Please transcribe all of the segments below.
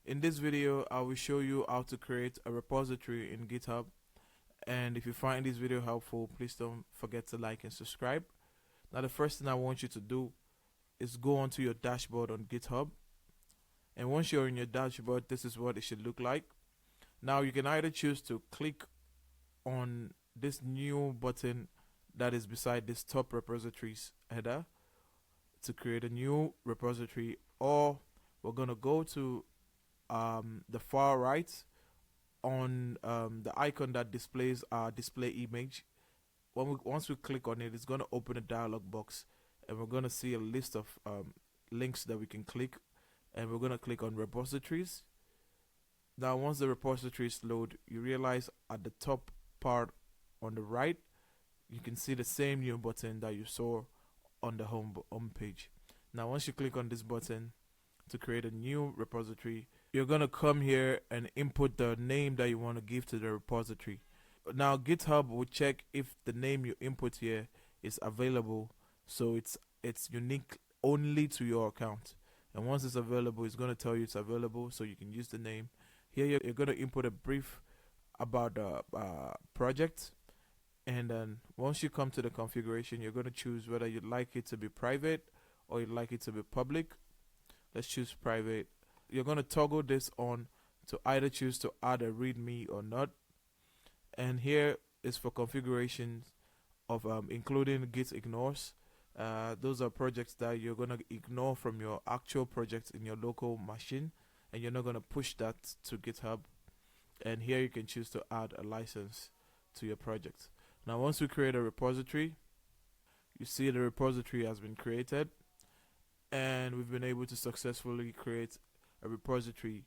In this video, I will show you how to create a repository in GitHub. And if you find this video helpful, please don't forget to like and subscribe. Now, the first thing I want you to do is go onto your dashboard on GitHub. And once you're in your dashboard, this is what it should look like. Now, you can either choose to click on this new button that is beside this top repositories header to create a new repository, or we're going to go to the far right on the icon that displays our display image. Once we click on it, it's going to open a dialog box, and we're going to see a list of links that we can click, and we're going to click on repositories. Now, once the repositories load, you realize at the top part on the right, you can see the same new button that you saw on the home page. Now, once you click on this button to create a new repository, you're going to come here and input the name that you want to give to the repository. Now, GitHub will check if the name you input here is available, so it's unique only to your account. And once it's available, it's going to tell you it's available, so you can use the name. Here you're going to input a brief about the project, and then once you come to the configuration, you're going to choose whether you'd like it to be private or you'd like it to be public. Let's choose private. You're going to toggle this on to either choose to add a readme or not. And here is for configurations of including git ignores. Those are projects that you're going to ignore from your actual project in your local machine, and you're not going to push that to GitHub. And here you can choose to add a license to your project. Now, once we create a repository, you see the repository has been created, and we've been able to successfully create a repository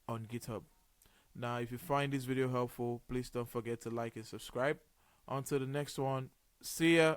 on GitHub. Now, if you find this video helpful, please don't forget to like and subscribe. On to the next one. See ya.